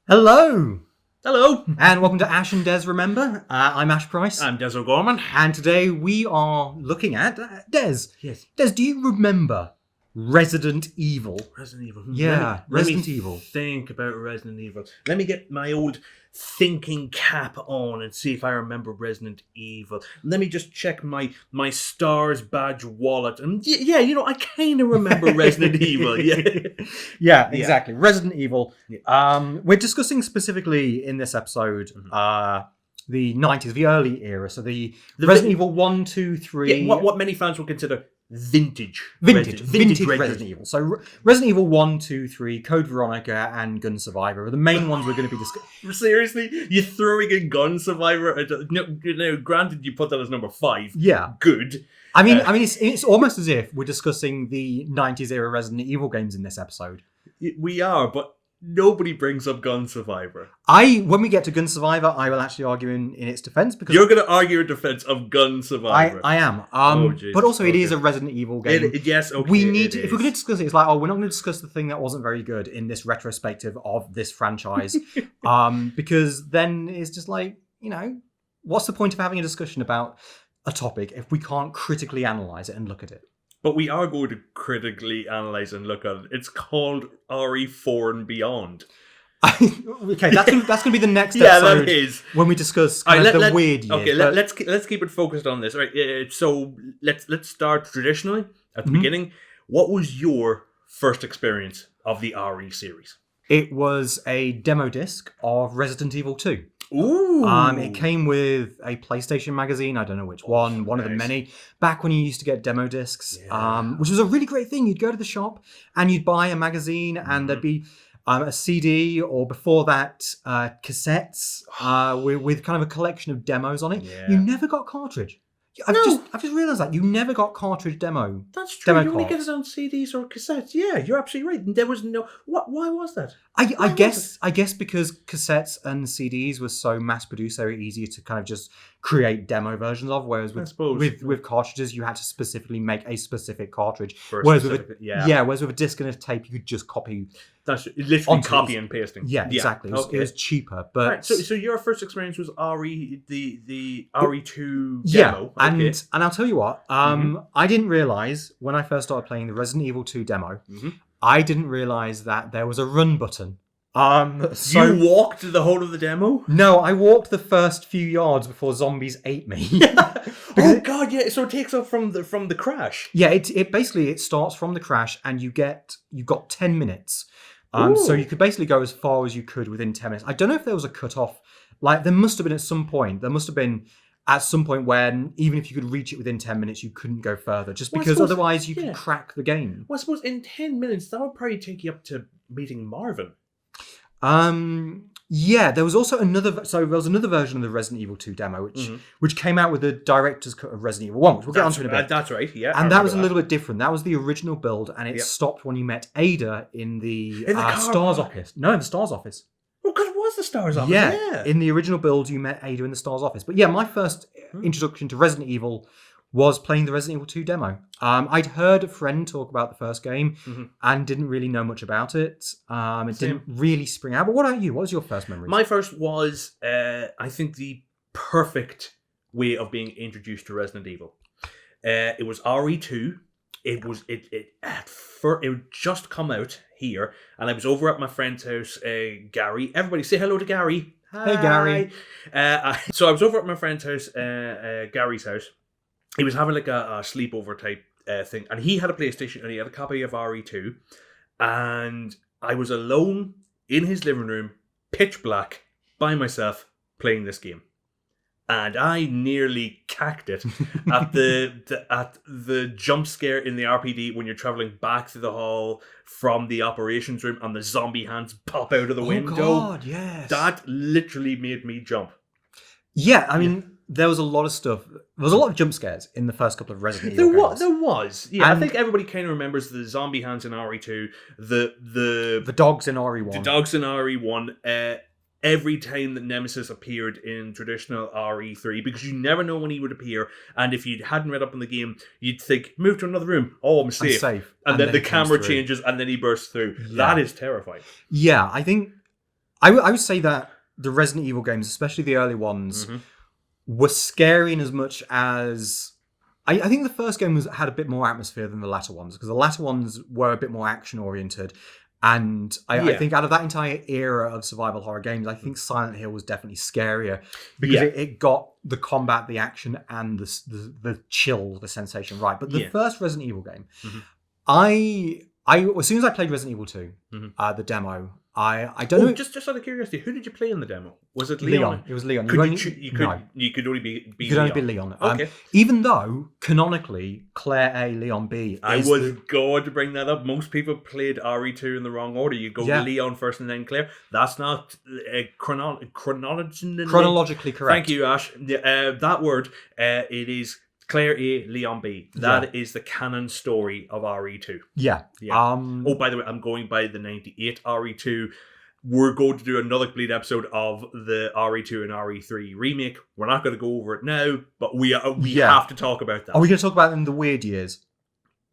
Hello, Hello, and welcome to Ash and Des Remember. I'm Ash Price, I'm Des O'Gorman. and today we are looking at Des. Yes. Des, do you remember Resident Evil? Resident Evil. Yeah, Resident let me Evil. Think about Resident Evil. Let me get my old thinking cap on and see if I remember Resident Evil. Let me just check my Stars badge wallet. And yeah, I kind of remember Resident Evil. Yeah, exactly. Resident Evil. Yeah. We're discussing specifically in this episode the 90s, the early era. So the Resident Evil 1, 2, 3. Yeah, what many fans will consider vintage Resident Evil. So Resident Evil 1, 2, 3, Code Veronica, and Gun Survivor are the main ones we're going to be discussing. Seriously? You're throwing in Gun Survivor? No, granted, you put that as number 5. Yeah. Good. I mean, it's almost as if we're discussing the 90s era Resident Evil games in this episode. We are, but nobody brings up Gun Survivor. When we get to Gun Survivor, I will actually argue in its defense because you're going to argue in defense of Gun Survivor. I am. But also, it is a Resident Evil game. Yes, okay. We need to, if we're going to discuss it, it's like, we're not going to discuss the thing that wasn't very good in this retrospective of this franchise, because then it's just like, what's the point of having a discussion about a topic if we can't critically analyze it and look at it? But we are going to critically analyse and look at it. It's called RE4 and Beyond. Okay, that's going to be the next yeah, episode. That is. When we discuss the weird years. Okay, let's keep it focused on this. Right. So let's start traditionally at the beginning. What was your first experience of the RE series? It was a demo disc of Resident Evil 2. Ooh. It came with a PlayStation magazine. I don't know which one of the many. Back when you used to get demo discs, which was a really great thing. You'd go to the shop and you'd buy a magazine, and there'd be a CD, or before that, cassettes with kind of a collection of demos on it. Yeah. You never got cartridge. I've just realised that you never got cartridge demo. That's true. You only get it on CDs or cassettes. Yeah, you're absolutely right. There was no. Why was that? I guess because cassettes and CDs were so mass produced, they were easier to kind of just create demo versions of. Whereas with cartridges, you had to specifically make a specific cartridge. Whereas with a disc and a tape, you could just copy. That's literally copy and pasting. Yeah, exactly. It was cheaper. But right, so your first experience was RE the RE2 demo. Yeah, and I'll tell you what. I didn't realize when I first started playing the Resident Evil 2 demo. I didn't realize that there was a run button. So you walked the whole of the demo? No, I walked the first few yards before zombies ate me. God, yeah. So it takes off from the crash. Yeah, it basically starts from the crash, and you've got 10 minutes. So you could basically go as far as you could within 10 minutes. I don't know if there was a cutoff. Like, there must have been at some point. There must have been at some point when, even if you could reach it within 10 minutes, you couldn't go further. Just because otherwise you could crack the game. Well, I suppose in 10 minutes, that would probably take you up to meeting Marvin. Yeah, there was also another version of the Resident Evil 2 demo, which came out with the director's cut of Resident Evil 1, which we'll get onto in a bit. That's right, yeah. And that was a little bit different. That was the original build, and it stopped when you met Ada in the Stars office. No, in the Stars office. Oh, because it was the Stars office, yeah. In the original build, you met Ada in the Stars office. But yeah, my first introduction to Resident Evil was playing the Resident Evil 2 demo. I'd heard a friend talk about the first game and didn't really know much about it. It didn't really spring out. But what about you? What was your first memory? My first was, I think, the perfect way of being introduced to Resident Evil. It was RE2. It had just come out here, and I was over at my friend's house, Gary. Everybody say hello to Gary. Hi. Hey, Gary. So I was over at my friend's house, Gary's house. He was having like a sleepover type thing, and he had a PlayStation and he had a copy of RE2, and I was alone in his living room, pitch black, by myself, playing this game. And I nearly cacked it at the jump scare in the RPD when you're travelling back through the hall from the operations room and the zombie hands pop out of the window. Oh God, yes. That literally made me jump. Yeah, I mean, there was a lot of stuff. There was a lot of jump scares in the first couple of Resident Evil games. There was. Yeah, I think everybody kind of remembers the zombie hands in RE2, the dogs in RE1. The dogs in RE1. Every time that Nemesis appeared in traditional RE3, because you never know when he would appear, and if you hadn't read up on the game, you'd think, move to another room. Oh, I'm safe. And then the camera changes, and then he bursts through. Yeah. That is terrifying. Yeah, I think I would say that the Resident Evil games, especially the early ones, were scary in as much as... I think the first game had a bit more atmosphere than the latter ones, because the latter ones were a bit more action-oriented. And I think out of that entire era of survival horror games, I think Silent Hill was definitely scarier, because it got the combat, the action, and the chill, the sensation right. But the first Resident Evil game, I as soon as I played Resident Evil 2, the demo, I don't know. Just out of curiosity, who did you play in the demo? Was it Leon? It was Leon. You could only be you could only be Leon. Okay. Even though canonically Claire A, Leon B. I was going to bring that up. Most people played RE2 in the wrong order. You go Leon first and then Claire. That's not chronologically correct. Thank you, Ash. That word, it is Claire A, Leon B. That is the canon story of RE2. Yeah. By the way, I'm going by the 98 RE2. We're going to do another complete episode of the RE2 and RE3 remake. We're not going to go over it now, but we have to talk about that. Are we going to talk about it in the weird years?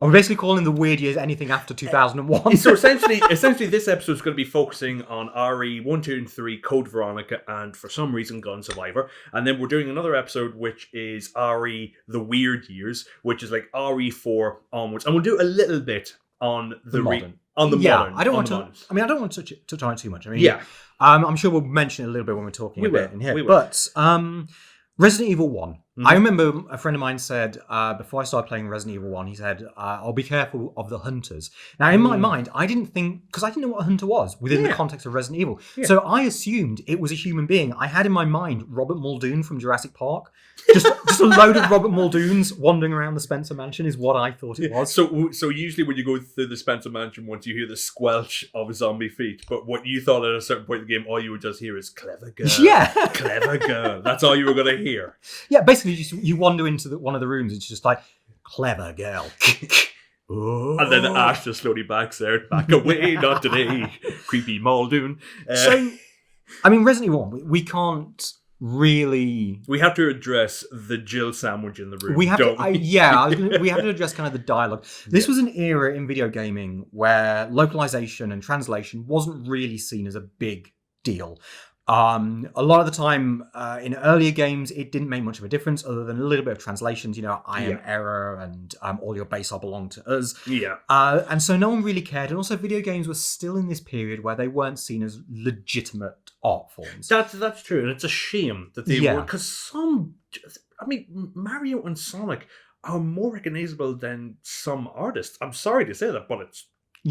Are we basically calling the weird years anything after 2001? So essentially, this episode is going to be focusing on RE 1, 2, and 3, Code Veronica, and for some reason, Gun Survivor. And then we're doing another episode, which is RE The Weird Years, which is like RE4 onwards. And we'll do a little bit on the modern. Modern. I don't want to touch on it too much. I mean, I'm sure we'll mention it a little bit when we're talking in here. But Resident Evil 1. I remember a friend of mine said, before I started playing Resident Evil 1, he said, I'll be careful of the hunters. Now, in my mind, I didn't think, because I didn't know what a hunter was within the context of Resident Evil. Yeah. So I assumed it was a human being. I had in my mind Robert Muldoon from Jurassic Park. Just a load of Robert Muldoons wandering around the Spencer Mansion is what I thought it was. So usually when you go through the Spencer Mansion once, you hear the squelch of zombie feet. But what you thought at a certain point in the game, all you would just hear is clever girl. Yeah. Clever girl. That's all you were going to hear. Yeah, basically you wander into one of the rooms, it's just like, clever girl. Oh. And then Ash just slowly backs out. Back away, not today. Creepy Muldoon. So, I mean, Resident Evil 1, we can't really... We have to address the Jill sandwich in the room. We have to address kind of the dialogue. This was an era in video gaming where localization and translation wasn't really seen as a big deal. A lot of the time in earlier games, it didn't make much of a difference other than a little bit of translations, I am error and all your base are belong to us. Yeah. And so no one really cared. And also video games were still in this period where they weren't seen as legitimate art forms. That's true. And it's a shame that they were, because Mario and Sonic are more recognizable than some artists. I'm sorry to say that, but it's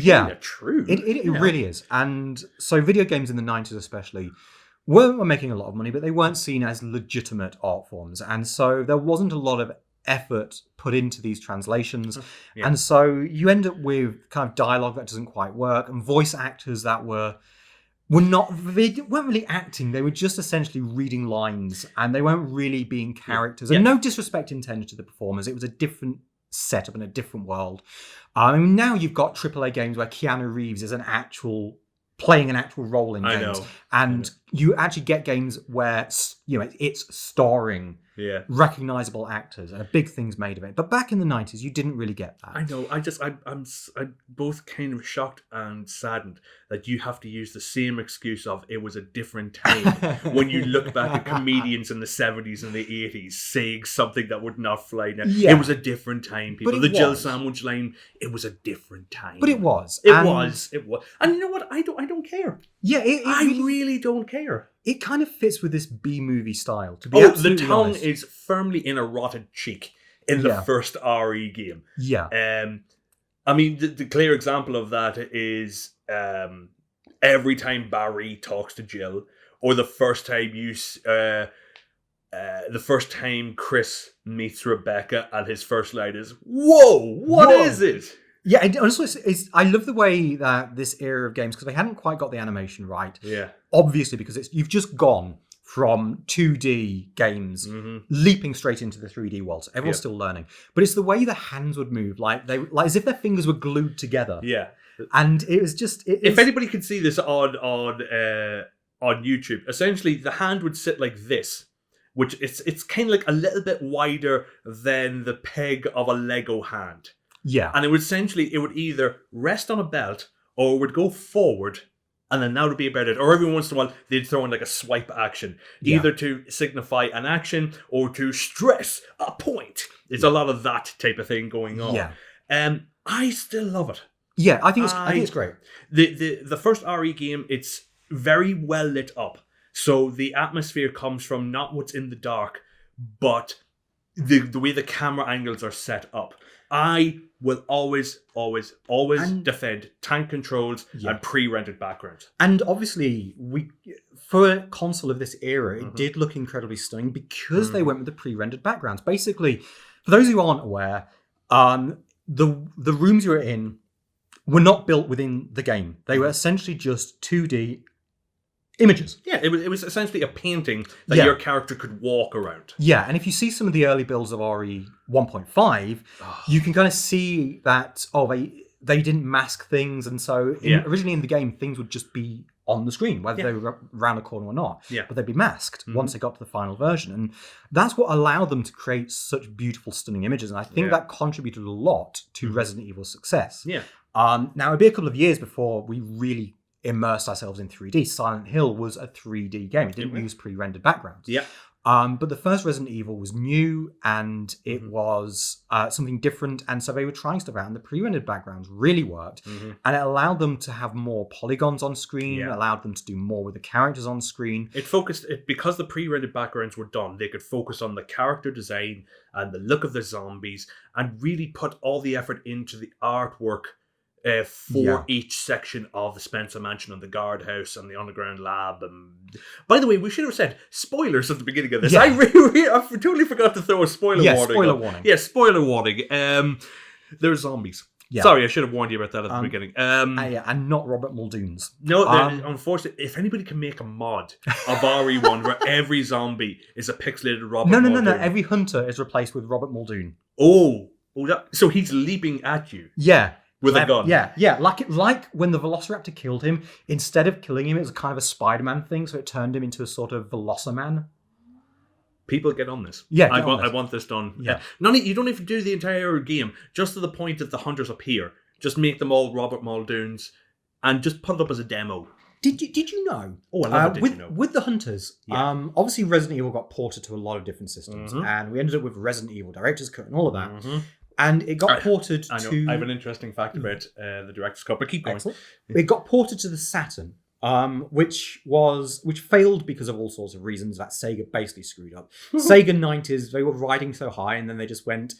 kind of true. It really is. And so video games in the 90s especially were making a lot of money, but they weren't seen as legitimate art forms. And so there wasn't a lot of effort put into these translations. Yeah. And so you end up with kind of dialogue that doesn't quite work and voice actors that weren't really acting. They were just essentially reading lines and they weren't really being characters. And no disrespect intended to the performers. It was a different setup in a different world. Now you've got AAA games where Keanu Reeves is playing an actual role in games. And you actually get games where it's starring recognizable actors and big things made of it. But back in the 90s, you didn't really get that. I know. I'm both kind of shocked and saddened that you have to use the same excuse of it was a different time when you look back at comedians in the 70s and the 80s saying something that would not fly now. Yeah. It was a different time, people. The Jill sandwich line, it was a different time. But it was. It was. And you know what? I don't care. Yeah, I really don't care. It kind of fits with this B-movie style. To be the tongue honest. is firmly in a rotted cheek in the first RE game. Yeah. The clear example of that is every time Barry talks to Jill, or the first time Chris meets Rebecca, and his first line is, "Whoa, what is it?" Yeah, and also I love the way that this era of games, because they hadn't quite got the animation right. Yeah. Obviously, because you've just gone from 2D games leaping straight into the 3D world. So everyone's still learning. But it's the way the hands would move, like as if their fingers were glued together. Yeah. And it was just... If anybody could see this on YouTube, essentially the hand would sit like this, which it's kind of like a little bit wider than the peg of a Lego hand. Yeah. And it would either rest on a belt or it would go forward and then that would be about it. Or every once in a while, they'd throw in like a swipe action, either to signify an action or to stress a point. There's a lot of that type of thing going on. Yeah. I still love it. Yeah, I think it's great. The first RE game, it's very well lit up. So the atmosphere comes from not what's in the dark, but the way the camera angles are set up. I will always defend tank controls and pre-rendered backgrounds. And obviously, for a console of this era, it did look incredibly stunning because they went with the pre-rendered backgrounds. Basically, for those who aren't aware, the rooms you were in were not built within the game. They were essentially just 2D images. Yeah, it was essentially a painting that your character could walk around. Yeah, and if you see some of the early builds of RE 1.5, you can kind of see that, they didn't mask things, and so originally in the game, things would just be on the screen, whether they were around a corner or not. Yeah. But they'd be masked once they got to the final version. And that's what allowed them to create such beautiful, stunning images. And I think that contributed a lot to Resident Evil's success. Yeah. Now, it'd be a couple of years before we really immersed ourselves in 3D. Silent Hill was a 3D game. It didn't use pre-rendered backgrounds. Yeah. But the first Resident Evil was new and it was something different. And so they were trying stuff out, and the pre-rendered backgrounds really worked. And it allowed them to have more polygons on screen, allowed them to do more with the characters on screen. Because the pre-rendered backgrounds were done, they could focus on the character design and the look of the zombies and really put all the effort into the artwork for each section of the Spencer Mansion and the guardhouse and the underground lab. And by the way, we should have said spoilers at the beginning of this. I totally forgot to throw a spoiler warning. Spoiler warning. Yeah, spoiler warning. There's zombies. Yeah. Sorry, I should have warned you about that at the beginning. And not Robert Muldoon's. No, unfortunately, if anybody can make a mod of RE1 where every zombie is a pixelated Robert Muldoon. No. Every hunter is replaced with Robert Muldoon. So he's leaping at you. Yeah. With a gun. Yeah. Like when the Velociraptor killed him, instead of killing him, it was kind of a Spider-Man thing, so it turned him into a sort of Velociman. People get on this. Yeah, I want this done. Yeah. You don't have to do the entire game, just to the point that the hunters appear. Just make them all Robert Muldoons and just put it up as a demo. Did you know? Oh, I love it. Did you know? With the hunters, obviously Resident Evil got ported to a lot of different systems, and we ended up with Resident Evil Director's Cut and all of that. And it got ported to... I have an interesting fact about the Director's Cut, but keep going. Excellent. It got ported to the Saturn, which failed because of all sorts of reasons that Sega basically screwed up. Sega 90s, they were riding so high, and then they just went,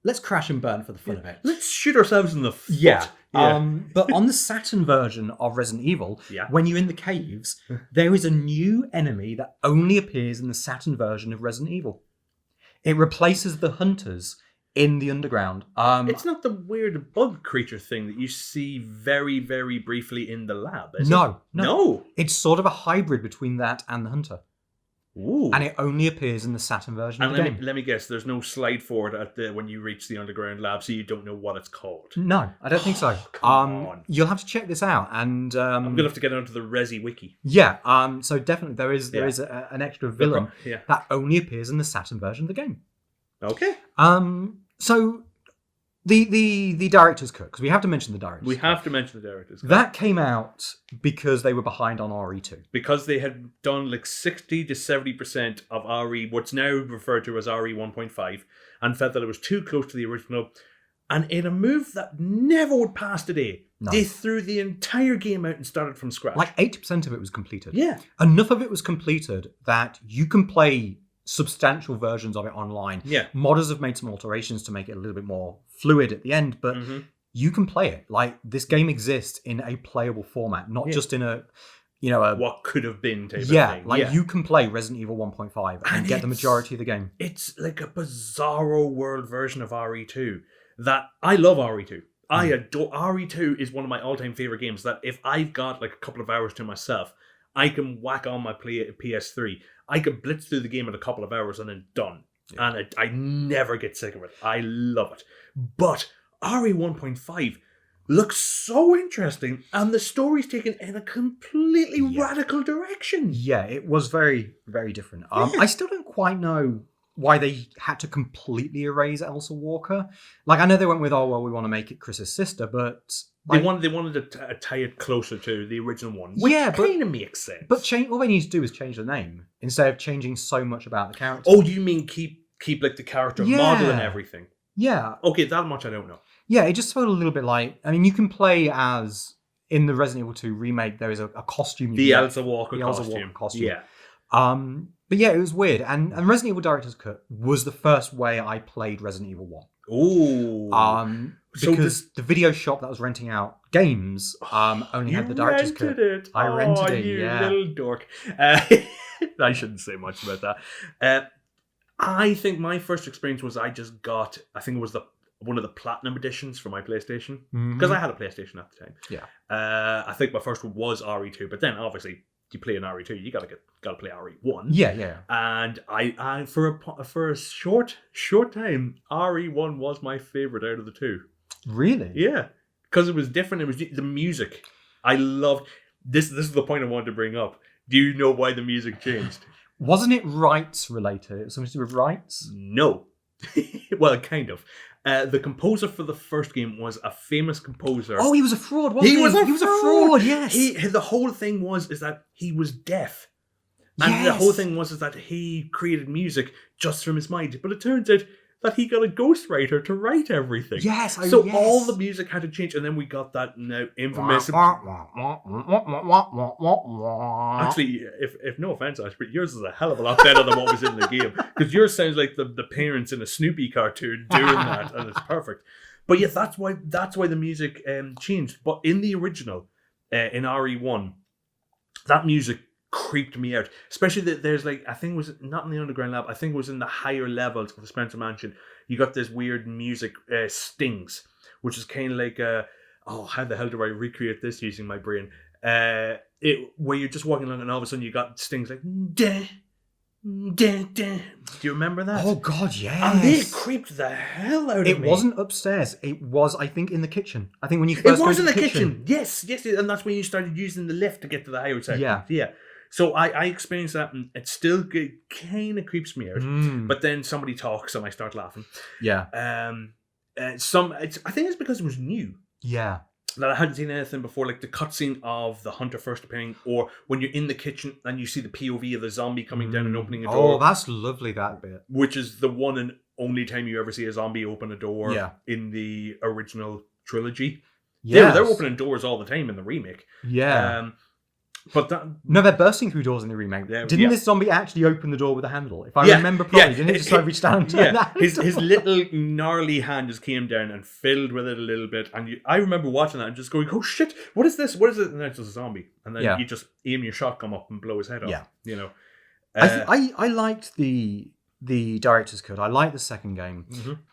let's crash and burn for the fun of it. Let's shoot ourselves in the foot. Yeah. But on the Saturn version of Resident Evil, when you're in the caves, there is a new enemy that only appears in the Saturn version of Resident Evil. It replaces the hunters in the underground. It's not the weird bug creature thing that you see very, very briefly in the lab, is it? No. It's sort of a hybrid between that and the hunter. Ooh. And it only appears in the Saturn version of the game. Let me guess, there's no slide for it when you reach the underground lab, so you don't know what it's called. No, I don't think so. Come on. You'll have to check this out, and I'm gonna have to get onto the Resi wiki. Yeah. So definitely there is an extra villain that only appears in the Saturn version of the game. Okay. So the director's cut, because we have to mention the director's cut. We have to mention the director's cut. That came out because they were behind on RE2. Because they had done like 60 to 70% of RE, what's now referred to as RE 1.5, and felt that it was too close to the original. And in a move that never would pass today, they threw the entire game out and started from scratch. Like 80% of it was completed. Yeah. Enough of it was completed that you can play substantial versions of it online. Yeah. Modders have made some alterations to make it a little bit more fluid at the end, but you can play it. Like, this game exists in a playable format, not just in a what could have been type of thing. You can play Resident Evil 1.5 and get the majority of the game. It's like a bizarro world version of RE2 that I love RE2. I adore RE2 is one of my all-time favorite games that if I've got like a couple of hours to myself, I can whack on my PS3. I can blitz through the game in a couple of hours and then done. Yeah. And I never get sick of it. I love it. But RE 1.5 looks so interesting, and the story's taken in a completely radical direction. Yeah, it was very, very different. I still don't quite know why they had to completely erase Elsa Walker. Like, I know they went with, we want to make it Chris's sister, but They wanted to tie it closer to the original one, which kind of makes sense. But all they need to do is change the name instead of changing so much about the character. Oh, you mean keep like the character model and everything? Yeah. Okay, that much I don't know. Yeah, it just felt a little bit like... I mean, you can play as... In the Resident Evil 2 remake, there is a costume. The Elsa Walker costume. Yeah. But yeah, it was weird. And Resident Evil Director's Cut was the first way I played Resident Evil 1. Ooh. Because the video shop that was renting out games only had the Director's Cut. I rented it, you little dork. I shouldn't say much about that. I think my first experience was I think it was one of the platinum editions for my PlayStation, because I had a PlayStation at the time. Yeah. I think my first one was RE2, but then obviously you play an RE2, you gotta play RE1. Yeah. And I for a short time, RE1 was my favorite out of the two. Really? Yeah, because it was different. It was the music. I loved this. This is the point I wanted to bring up. Do you know why the music changed? Wasn't it rights related? It was something to do with rights? No. Well, kind of. The composer for the first game was a famous composer. Oh, he was a fraud, wasn't he? He was a fraud, yes. The whole thing is that he was deaf. And the whole thing is that he created music just from his mind. But it turns out that he got a ghostwriter to write everything. Yes. All the music had to change, and then we got that now infamous... Actually, if no offense, Ash, but yours is a hell of a lot better than what was in the game. Because yours sounds like the parents in a Snoopy cartoon doing that, and it's perfect. But yeah, that's why the music changed. But in the original, in RE1, that music creeped me out. Especially that there's I think it was not in the underground lab, I think it was in the higher levels of the Spencer Mansion. You got this weird music, stings, which is kind of like how the hell do I recreate this using my brain? Where you're just walking along and all of a sudden you got stings like da, da, da. Do you remember that? Oh god, yes. And they creeped the hell out of me. It wasn't upstairs. It was, I think, in the kitchen. I think when you first went to the kitchen. Yes, and that's when you started using the lift to get to the higher section. Yeah. So I experienced that, and it still kind of creeps me out. But then somebody talks, and I start laughing. Yeah. I think it's because it was new. Yeah. That I hadn't seen anything before, like the cutscene of the hunter first appearing, or when you're in the kitchen and you see the POV of the zombie coming down and opening a door. Oh, that's lovely, that bit. Which is the one and only time you ever see a zombie open a door in the original trilogy. Yeah, they're opening doors all the time in the remake. Yeah. But that... No, they're bursting through doors in the remake. Didn't this zombie actually open the door with a handle? If I remember properly, didn't he just reach down and turn that? His little gnarly hand just came down and filled with it a little bit. And I remember watching that and just going, oh shit, what is this? What is it? And then it's just a zombie. And then you just aim your shotgun up and blow his head off. Yeah. You know. I liked the director's cut. I liked the second game.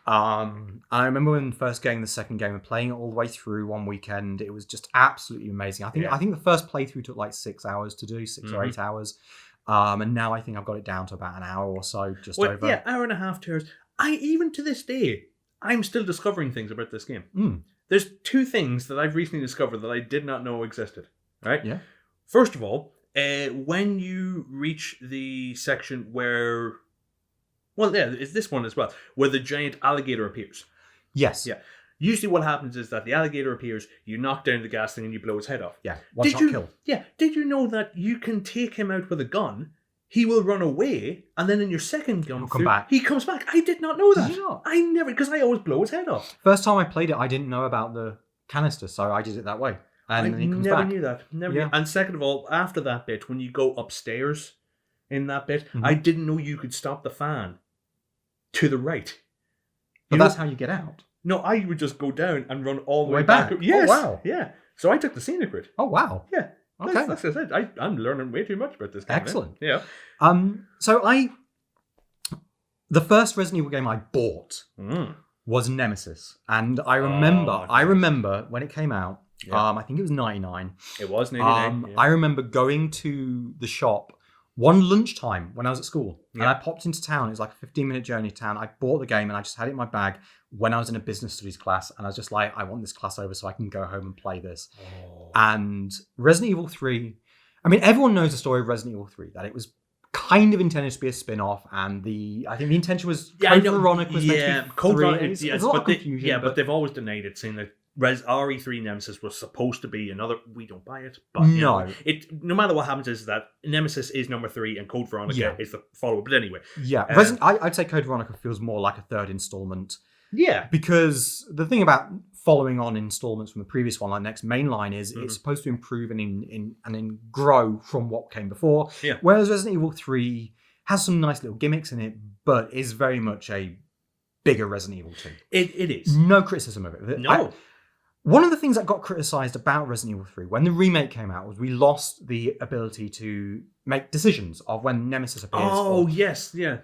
I remember when first getting the second game and playing it all the way through one weekend. It was just absolutely amazing. I think the first playthrough took like 6 hours to do, 6 or 8 hours. And now I think I've got it down to about an hour or so, just over. Yeah, hour and a half, 2 hours. Even to this day, I'm still discovering things about this game. There's 2 things that I've recently discovered that I did not know existed. Right? Yeah. First of all, when you reach the section where... Well, yeah, it's this one as well, where the giant alligator appears. Yes. Yeah. Usually what happens is that the alligator appears, you knock down the gas thing and you blow his head off. Yeah, one shot kill. Yeah. Did you know that you can take him out with a gun, he will run away, and then in your second gun he comes back? I did not know that. Did you not? I never, because I always blow his head off. First time I played it, I didn't know about the canister, so I did it that way. And then he comes back. I never knew that. Never knew. And second of all, after that bit, when you go upstairs in that bit, I didn't know you could stop the fan to the right. But that's how you get out. No, I would just go down and run all the way back. Yes. Oh, wow. Yeah. So I took the scenic route. Oh, wow. Yeah. Okay. That's what I said. I'm learning way too much about this game. Excellent. Yeah. So the first Resident Evil game I bought was Nemesis. And I remember when it came out, I think it was 99. It was 99. I remember going to the shop one lunchtime when I was at school, and I popped into town. It was like a 15-minute journey to town. I bought the game, and I just had it in my bag when I was in a business studies class, and I was just like, I want this class over so I can go home and play this. And Resident Evil 3, I mean, everyone knows the story of Resident Evil 3, that it was kind of intended to be a spin-off, and I think the intention was Code Veronica was meant to be Code Veronica, it's a lot of confusion. But they've always denied it, saying that RE3 Nemesis was supposed to be another. We don't buy it, but No. No matter what happens, is that Nemesis is number 3 and Code Veronica is the follow-up. But anyway, I'd say Code Veronica feels more like a third installment. Yeah, because the thing about following on installments from the previous one, like next mainline, is it's supposed to improve and grow from what came before. Yeah. Whereas Resident Evil 3 has some nice little gimmicks in it, but is very much a bigger Resident Evil 2. It is. No criticism of it. No. One of the things that got criticised about Resident Evil 3 when the remake came out was we lost the ability to make decisions of when Nemesis appears. Oh, yes, yeah.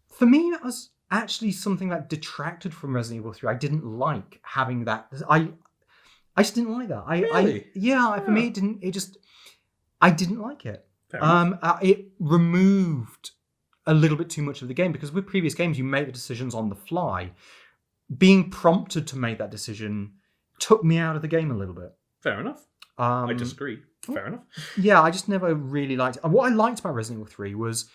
For me, that was actually something that detracted from Resident Evil 3. I didn't like having that. I just didn't like that. Really? For me, I didn't like it. Fair enough. It removed a little bit too much of the game, because with previous games, you make the decisions on the fly. Being prompted to make that decision took me out of the game a little bit. Fair enough. I disagree. Fair enough. Yeah, I just never really liked it. And what I liked about Resident Evil 3 was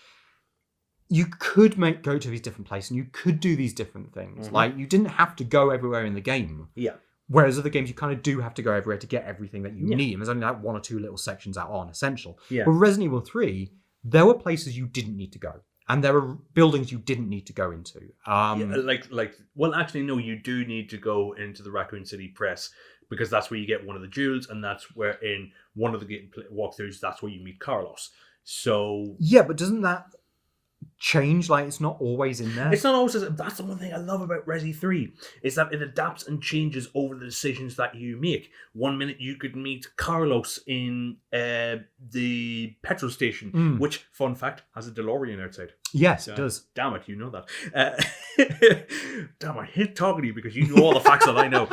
you could go to these different places and you could do these different things. Like, you didn't have to go everywhere in the game. Yeah. Whereas other games, you kind of do have to go everywhere to get everything that you need. And there's only like one or two little sections that aren't essential. Yeah. But Resident Evil 3, there were places you didn't need to go. And there were buildings you didn't need to go into. Well, actually, no, you do need to go into the Raccoon City Press, because that's where you get one of the jewels, and that's where in one of the game walkthroughs, that's where you meet Carlos. So yeah, but doesn't that change? Like, it's not always in there. It's not always. That's the one thing I love about Resi 3, is that it adapts and changes over the decisions that you make. 1 minute you could meet Carlos in the petrol station, which, fun fact, has a DeLorean outside. Yes, it does. Damn it, you know that. Damn, I hate talking to you because you know all the facts that I know.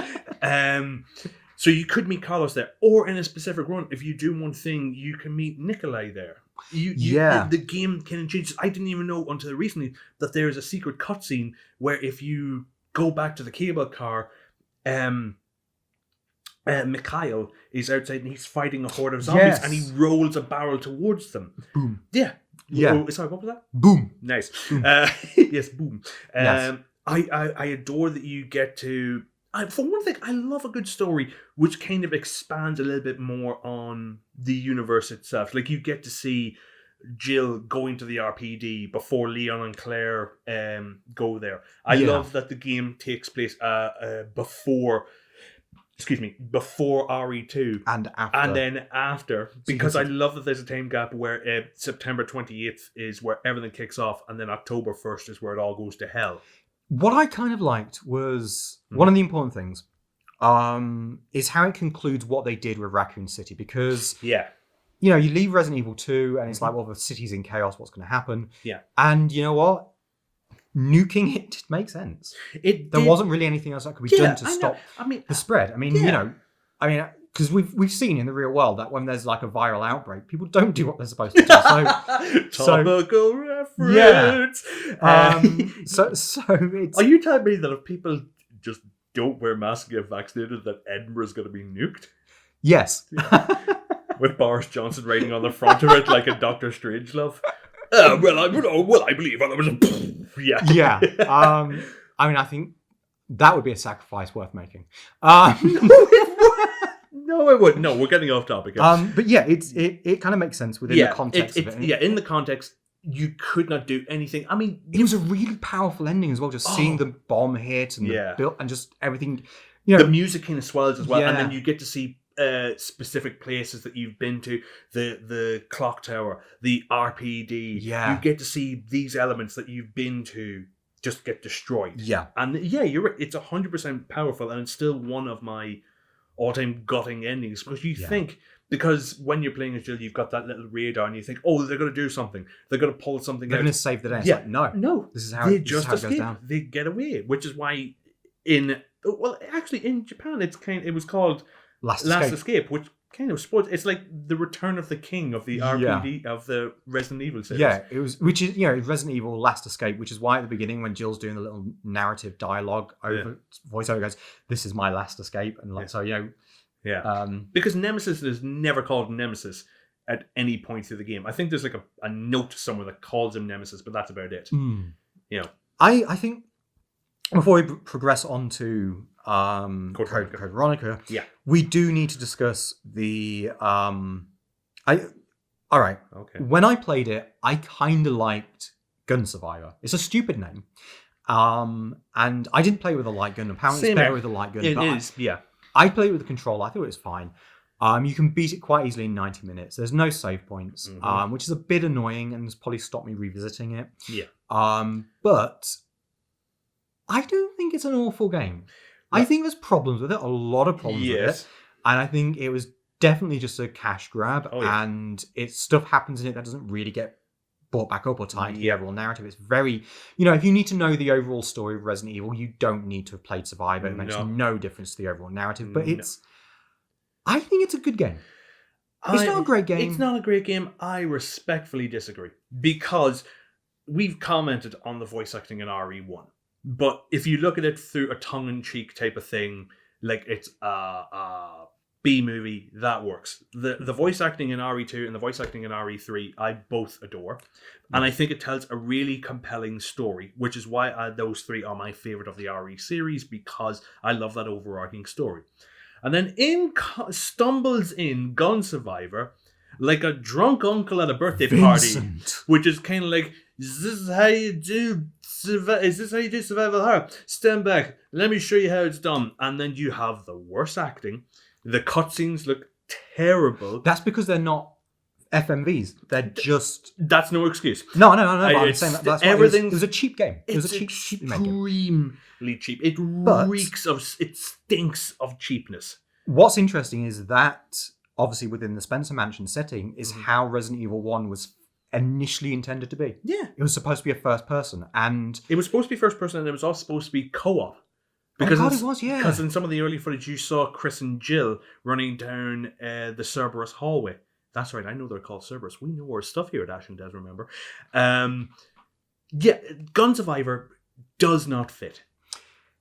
So you could meet Carlos there, or in a specific run, if you do one thing, you can meet Nikolai there. The game can change. I didn't even know until recently that there is a secret cutscene where if you go back to the cable car, Mikhail is outside and he's fighting a horde of zombies, and he rolls a barrel towards them. Boom. Yeah. Yeah. Oh, sorry, what was that? Boom. Nice. Boom. Yes, boom. Yes. I adore that you get to... for one thing, I love a good story which kind of expands a little bit more on the universe itself. Like, you get to see Jill going to the RPD before Leon and Claire go there. I love that the game takes place before RE2 and after, and then after, because I love that there's a time gap where September 28th is where everything kicks off, and then October 1st is where it all goes to hell. What I kind of liked was one of the important things is how it concludes what they did with Raccoon City, because you leave Resident Evil 2 and it's like, well, the city's in chaos, what's going to happen? Yeah. And you know what? Nuking it did make sense. There wasn't really anything else that could be done to stop the spread. I mean, because we've seen in the real world that when there's like a viral outbreak, people don't do what they're supposed to do. Topical reference. Yeah. So it's... Are you telling me that if people just don't wear masks and get vaccinated, that Edinburgh's going to be nuked? Yes. With Boris Johnson writing on the front of it like a Doctor Strangelove. I believe it was a... Yeah. I think that would be a sacrifice worth making. No, it wouldn't. No, we're getting off topic. But yeah, it kind of makes sense within the context of it. Yeah, in the context, you could not do anything. I mean, it was a really powerful ending as well. Just seeing the bomb hit and the build and just everything. The music kind of swells as well, and then you get to see specific places that you've been to, the clock tower, the RPD. Yeah, you get to see these elements that you've been to just get destroyed. Yeah, and you're right. It's 100% powerful, and it's still one of my all-time gutting endings, because you think, because when you're playing as Jill, you've got that little radar, and you think, oh, they're going to do something. They're going to pull something. They're going to save the day. It's like, no. This is how it goes down. They get away, which is why in Japan it was called Last Escape, which kind of spoils. It's like the Return of the King of the RPD of the Resident Evil series. Yeah, it was, which is Resident Evil Last Escape, which is why at the beginning when Jill's doing the little narrative dialogue over voiceover goes, "This is my last escape," and because Nemesis is never called Nemesis at any point through the game. I think there's like a note somewhere that calls him Nemesis, but that's about it. I think before we progress on to Code Veronica, we do need to discuss the all right. Okay. When I played it, I kind of liked Gun Survivor. It's a stupid name. And I didn't play with a light gun. Apparently, it's better with a light gun. It is. I played with the controller. I thought it was fine. You can beat it quite easily in 90 minutes. There's no save points, which is a bit annoying and has probably stopped me revisiting it. Yeah. But I don't think it's an awful game. I think there's problems with it, a lot of problems with it. And I think it was definitely just a cash grab, and stuff happens in it that doesn't really get brought back up or tied to the overall narrative. It's very, if you need to know the overall story of Resident Evil, you don't need to have played Survivor. It makes no difference to the overall narrative, but I think it's a good game. It's not a great game. It's not a great game. I respectfully disagree, because we've commented on the voice acting in RE1, but if you look at it through a tongue-in-cheek type of thing, like it's B movie, that works. The voice acting in RE2 and the voice acting in RE3 I both adore, and I think it tells a really compelling story, which is why those three are my favorite of the RE series, because I love that overarching story. And then stumbles in Gun Survivor like a drunk uncle at a birthday party, which is kind of like, is this how you do survival horror? Stand back, let me show you how it's done. And then you have the worst acting. The cutscenes look terrible. That's because they're not FMVs. They're just... That's no excuse. No. I'm saying that's everything. It was a cheap game. It was a cheap game. Extremely cheap. It reeks of... It stinks of cheapness. What's interesting is that, obviously within the Spencer Mansion setting, is how Resident Evil 1 was initially intended to be. Yeah. It was supposed to be a first person, and... It was supposed to be first person, and it was also supposed to be co-op. Because it was, yeah. Because in some of the early footage, you saw Chris and Jill running down the Cerberus hallway. That's right, I know they're called Cerberus. We know our stuff here at Ash and Des, remember? Gun Survivor does not fit.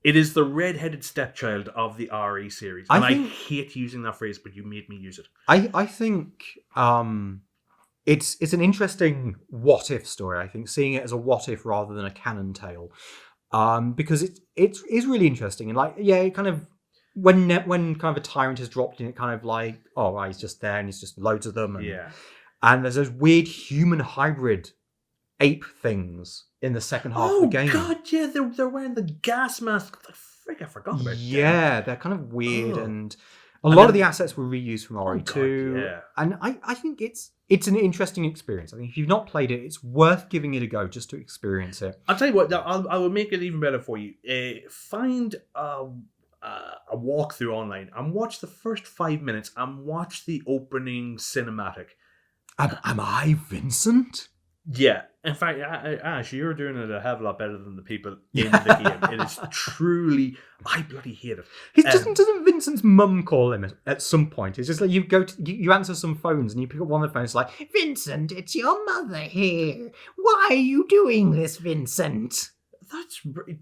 It is the red-headed stepchild of the RE series. And I hate using that phrase, but you made me use it. I think it's an interesting what-if story, I think, seeing it as a what-if rather than a canon tale. Because it is really interesting, and it kind of when kind of a tyrant is dropped in, it kind of like, oh right, he's just there and he's just loads of them, and there's those weird human hybrid ape things in the second half of the game. Oh god, yeah, they're wearing the gas mask. I forgot about that. Yeah, they're kind of weird, and a lot of the assets were reused from RE2, and I think it's an interesting experience. I think if you've not played it, it's worth giving it a go just to experience it. I'll tell you what, I will make it even better for you. Find a walkthrough online and watch the first 5 minutes and watch the opening cinematic. Am I Vincent? Yeah. In fact, Ash, you're doing it a hell of a lot better than the people in the game. It is truly... I bloody hate it. Doesn't Vincent's mum call him at some point? It's just like you answer some phones and you pick up one of the phones like, Vincent, it's your mother here. Why are you doing this, Vincent?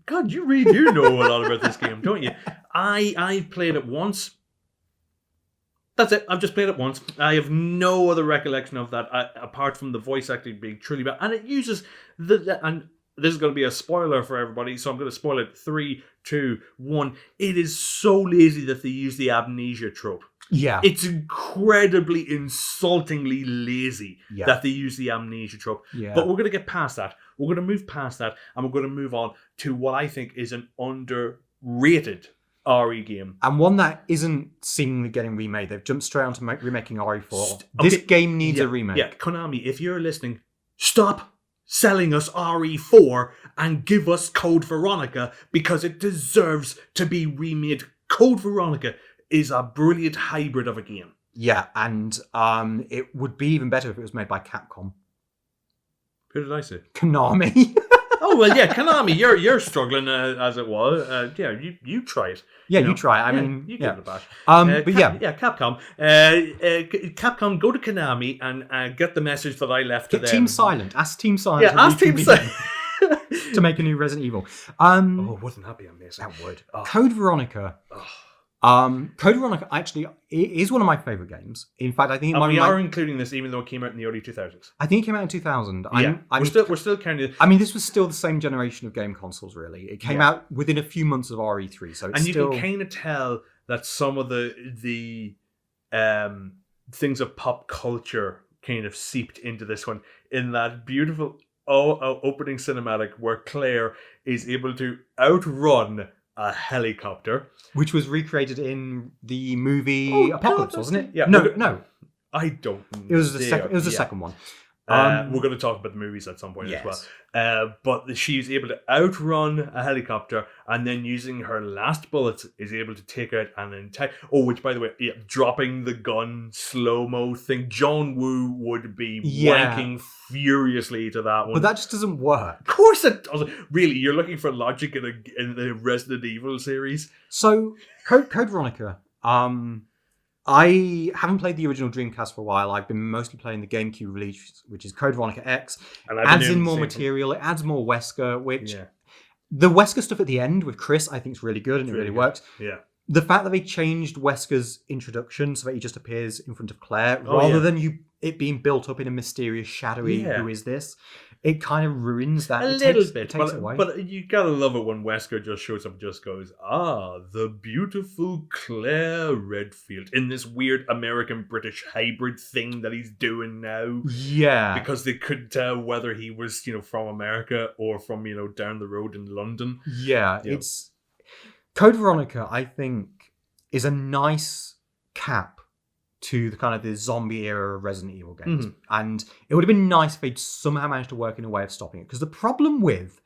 God, you really do know a lot about this game, don't you? I've played it once. That's it. I've just played it once. I have no other recollection of that apart from the voice acting being truly bad. And it uses and this is going to be a spoiler for everybody, so I'm going to spoil it. 3, 2, 1. It is so lazy that they use the amnesia trope. Yeah. It's incredibly, insultingly lazy that they use the amnesia trope. Yeah. But we're going to get past that. We're going to move past that, and we're going to move on to what I think is an underrated RE game. And one that isn't seemingly getting remade. They've jumped straight onto remaking RE4. This game needs a remake. Yeah, Konami, if you're listening, stop selling us RE4 and give us Code Veronica, because it deserves to be remade. Code Veronica is a brilliant hybrid of a game. Yeah, and it would be even better if it was made by Capcom. Who did I say? Konami. Oh well, yeah, Konami, you're struggling as it was. You try it. Yeah, you try it. I mean, you give it a bash. Capcom. Capcom, go to Konami and get the message that I left to them. Team Silent. Ask Team Silent. Yeah, ask Team Silent to make a new Resident Evil. Wouldn't that be amazing? That would. Code Veronica. Code Veronica actually is one of my favorite games. In fact, I think it And might we be are including this even though it came out in the early 2000s. I think it came out in 2000. Yeah, we're still counting it. I mean, this was still the same generation of game consoles, really. It came out within a few months of RE3, so it's and you still... can kind of tell that some of the things of pop culture kind of seeped into this one in that beautiful opening cinematic where Claire is able to outrun a helicopter, which was recreated in the movie Apocalypse, wasn't it? Yeah. No. I don't know. It was the second. It was the second one. We're going to talk about the movies at some point as well. But she's able to outrun a helicopter and then using her last bullets is able to take out an entire... Oh, which, by the way, dropping the gun slow-mo thing. John Woo would be wanking furiously to that one. But that just doesn't work. Of course it doesn't. Really, you're looking for logic in the Resident Evil series? So, Code Veronica... I haven't played the original Dreamcast for a while. I've been mostly playing the GameCube release, which is Code Veronica X. And adds in more material. It adds more Wesker, which... Yeah. The Wesker stuff at the end with Chris, I think, is really good and it really works. Yeah. The fact that they changed Wesker's introduction so that he just appears in front of Claire, rather than it being built up in a mysterious, shadowy, who is this? It kind of ruins that. It takes it away. But you gotta love it when Wesker just shows up and just goes, the beautiful Claire Redfield, in this weird American-British hybrid thing that he's doing now. Yeah. Because they couldn't tell whether he was, from America or from, down the road in London. Yeah, it's... Code Veronica, I think, is a nice cap to the kind of the zombie era of Resident Evil games. And it would have been nice if they'd somehow managed to work in a way of stopping it. Because the problem with,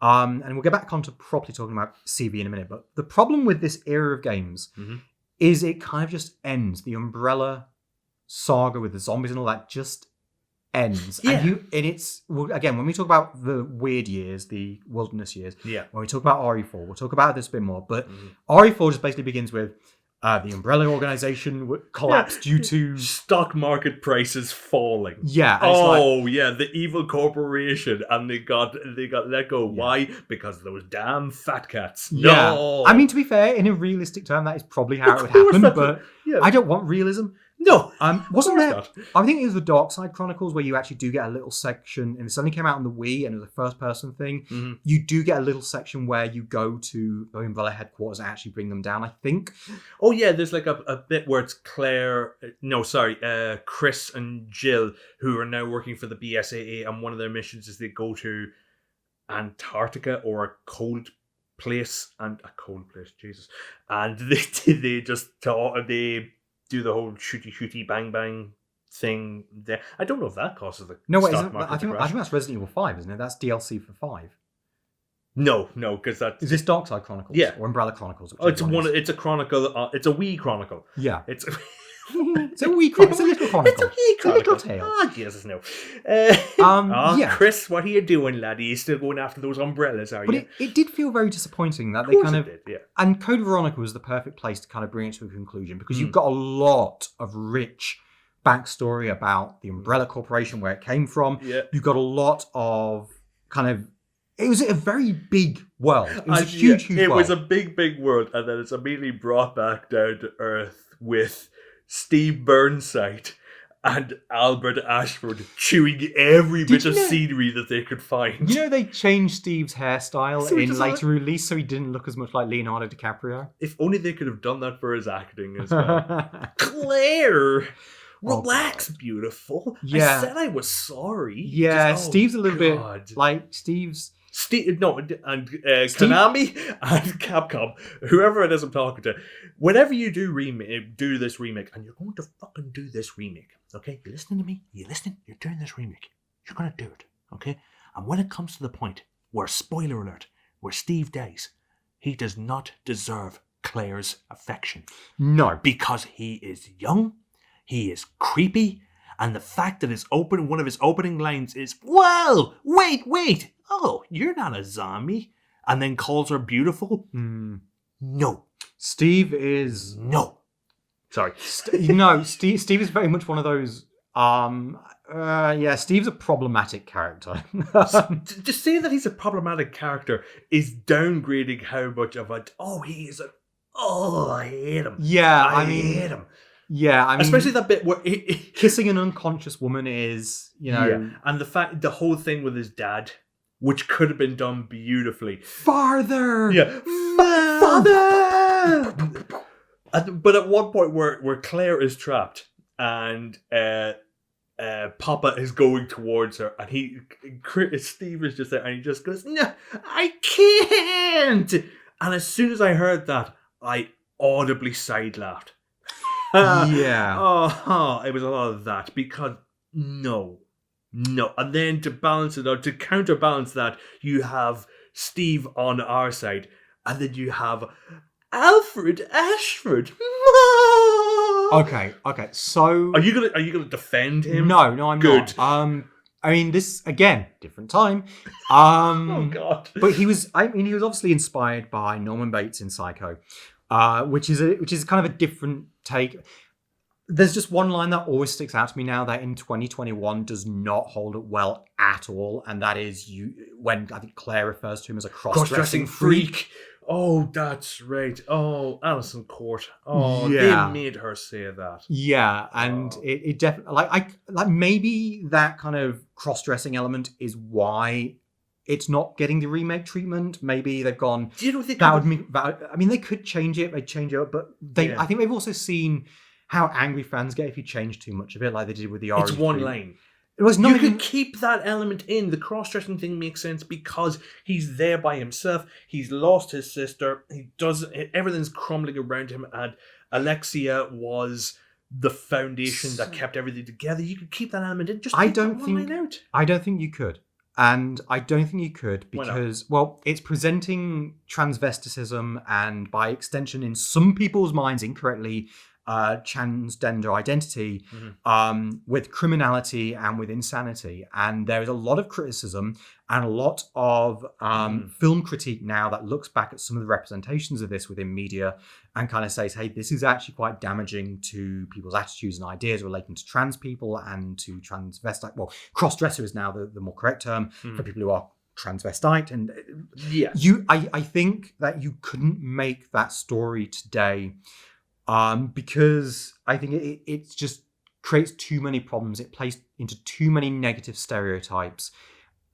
and we'll get back onto properly talking about CV in a minute, but the problem with this era of games is it kind of just ends. The Umbrella saga with the zombies and all that just ends. Yeah. And it's, again, when we talk about the weird years, the wilderness years, when we talk about RE4, we'll talk about this a bit more, but RE4 just basically begins with the Umbrella organization collapsed due to stock market prices falling. Yeah. The evil corporation, and they got let go. Why? Because of those damn fat cats. Yeah. No. I mean, to be fair, in a realistic term, that is probably how it would happen. But I don't want realism. No. Wasn't there? Not. I think it was the Dark Side Chronicles where you actually do get a little section, and this only came out on the Wii, and it was a first-person thing. You do get a little section where you go to the Umbrella headquarters and actually bring them down, I think. Oh, yeah, there's like a bit where it's Chris and Jill, who are now working for the BSAA, and one of their missions is they go to Antarctica or a cold place, Jesus. And they just do the whole shooty bang bang thing there. I don't know if that causes the stock market I think that's Resident Evil 5, isn't it? That's DLC for 5. No, because that is this Dark Side Chronicles, or Umbrella Chronicles. It's a chronicle. It's a Wii chronicle. Yeah, it's a Wii chronicle. It's a little chronicle. It's a Wii chronicle. It's a little tale. Jesus, no. Chris, what are you doing, laddie? You still going after those umbrellas, are you? But it did feel very disappointing that they kind of did, And Code Veronica was the perfect place to kind of bring it to a conclusion because you've got a lot of rich backstory about the Umbrella Corporation, where it came from. Yeah. You've got a lot of kind of... It was a very big world. It was a huge world. It was a big world, and then it's immediately brought back down to earth with Steve Burnside and Alfred Ashford chewing every bit of scenery that they could find. You know, they changed Steve's hairstyle in later release so he didn't look as much like Leonardo DiCaprio. If only they could have done that for his acting as well. Claire! Relax, beautiful. Yeah. I said I was sorry. Yeah, Steve's a little bit like Steve's... Konami and Capcom, whoever it is I'm talking to, whenever you do this remake, and you're going to fucking do this remake, okay? You listening to me? You listening? You're doing this remake. You're going to do it, okay? And when it comes to the point where, spoiler alert, where Steve dies, he does not deserve Claire's affection. No. Because he is young, he is creepy, and the fact that one of his opening lines is, "Well, wait, oh, you're not a zombie," and then calls her beautiful. No. Steve is... No. Sorry. Steve is very much one of those... Steve's a problematic character. To say that he's a problematic character is downgrading how much of he is Oh, I hate him. Yeah, I mean, hate him. Yeah, I mean, especially that bit where kissing an unconscious woman is, and the whole thing with his dad, which could have been done beautifully. Farther, father. But at one point where Claire is trapped and Papa is going towards her, and Steve is just there, and he just goes, "No, I can't." And as soon as I heard that, I audibly side laughed. Yeah. Oh, it was a lot of that because no. And then to balance it out, to counterbalance that, you have Steve on our side, and then you have Alfred Ashford. Okay. So are you gonna defend him? No, I'm Good. not. I mean, this again, different time. Oh God! But he was obviously inspired by Norman Bates in Psycho, which is kind of a different take. There's just one line that always sticks out to me now that in 2021 does not hold up well at all, and that is when I think Claire refers to him as a cross-dressing freak. Oh, that's right. Oh, Alison Court. Oh, yeah. They made her say that. Yeah, and it definitely like maybe that kind of cross-dressing element is why it's not getting the remake treatment. Maybe they've gone. Do you know that would mean? I mean, they could change it. They'd change it up, but I think they've also seen how angry fans get if you change too much of it, like they did with the RE3. It's one line. It was not. You could keep that element in. The cross-dressing thing makes sense because he's there by himself. He's lost his sister. Everything's crumbling around him, and Alexia was the foundation that kept everything together. You could keep that element in. Just I don't think you could. And I don't think you could because, well, it's presenting transvesticism and by extension, in some people's minds incorrectly, transgender identity with criminality and with insanity. And there is a lot of criticism and a lot of film critique now that looks back at some of the representations of this within media and kind of says, hey, this is actually quite damaging to people's attitudes and ideas relating to trans people and to transvestite. Well, cross-dresser is now the more correct term for people who are transvestite. And I think that you couldn't make that story today because I think it just creates too many problems. It plays into too many negative stereotypes,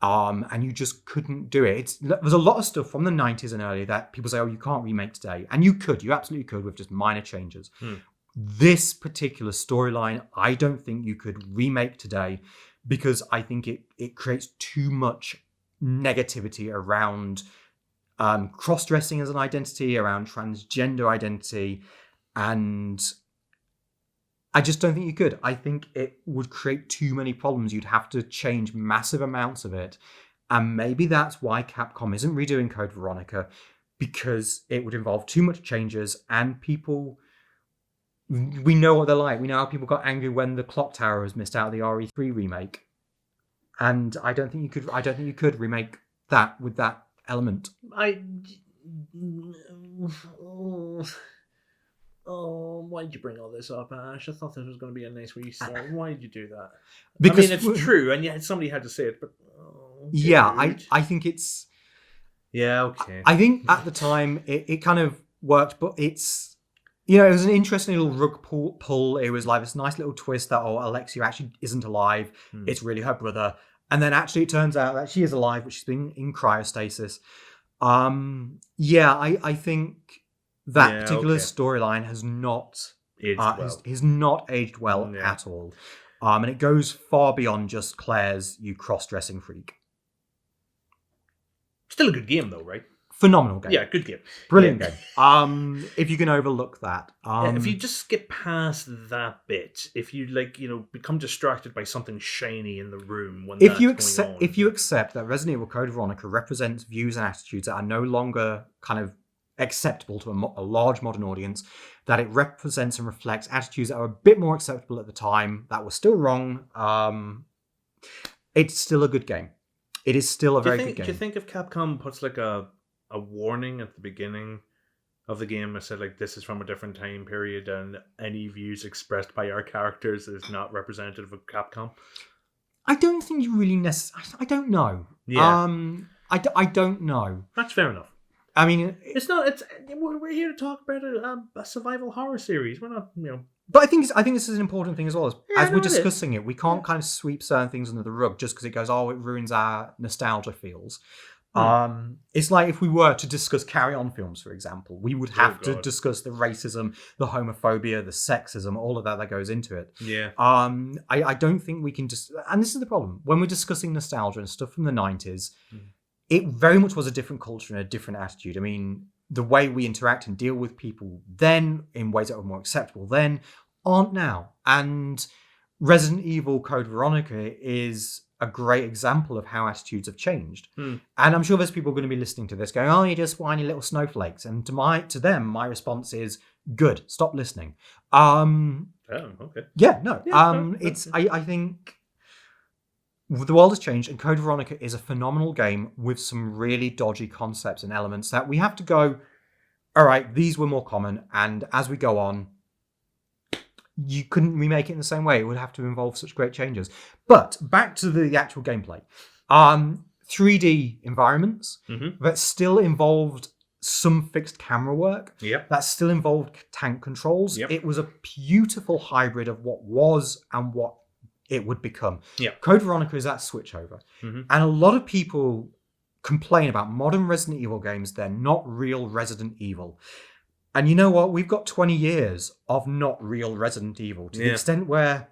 and you just couldn't do it. There's a lot of stuff from the 90s and earlier that people say, oh, you can't remake today. And you absolutely could with just minor changes. This particular storyline, I don't think you could remake today because I think it creates too much negativity around cross-dressing as an identity, around transgender identity. And I just don't think you could. I think it would create too many problems. You'd have to change massive amounts of it. And maybe that's why Capcom isn't redoing Code Veronica, because it would involve too much changes and people... We know what they're like. We know how people got angry when the Clock Tower was missed out of the RE3 remake. And I don't think you could remake that with that element. Oh, why did you bring all this up, Ash? I thought this was going to be a nice restart. Why did you do that? Because it's true, and yet somebody had to say it. But I think it's... Yeah, okay. I think at the time it kind of worked, but it's... it was an interesting little rug pull. It was like this nice little twist that, Alexia actually isn't alive. It's really her brother. And then actually it turns out that she is alive, but she's been in cryostasis. I think... That particular storyline has not aged well at all. And it goes far beyond just Claire's you cross-dressing freak. Still a good game though, right? Phenomenal game. Yeah, good game. Brilliant game. If you can overlook that. If you just skip past that bit, if you become distracted by something shiny in the room when if you accept that Resident Evil Code Veronica represents views and attitudes that are no longer kind of acceptable to a large modern audience, that it represents and reflects attitudes that are a bit more acceptable at the time, that were still wrong, it's still a good game. It is still a very good game. Do you think if Capcom puts like a warning at the beginning of the game that said like this is from a different time period and any views expressed by our characters is not representative of Capcom? I don't think you really necessarily... I don't know. Yeah. I don't know. That's fair enough. I mean, It's not. It's we're here to talk about a survival horror series. We're not, but I think this is an important thing as well. As we're it is. discussing it, we can't kind of sweep certain things under the rug just because it goes, it ruins our nostalgia feels. It's like if we were to discuss Carry On films, for example, we would have to discuss the racism, the homophobia, the sexism, all of that goes into it. Yeah. I don't think we can just, and this is the problem when we're discussing nostalgia and stuff from the 90s. It very much was a different culture and a different attitude. I mean, the way we interact and deal with people then in ways that were more acceptable then aren't now. And Resident Evil Code Veronica is a great example of how attitudes have changed. And I'm sure there's people going to be listening to this going, you're just whiny little snowflakes. And to them, my response is, good, stop listening. Okay. Yeah, no. I think the world has changed, and Code Veronica is a phenomenal game with some really dodgy concepts and elements that we have to go, all right, these were more common, and as we go on, you couldn't remake it in the same way. It would have to involve such great changes. But back to the actual gameplay. 3D environments that still involved some fixed camera work. Yep. That still involved tank controls. Yep. It was a beautiful hybrid of what was and what it would become. Yep. Code Veronica is that switchover. And a lot of people complain about modern Resident Evil games. They're not real Resident Evil. And you know what? We've got 20 years of not real Resident Evil to the extent where...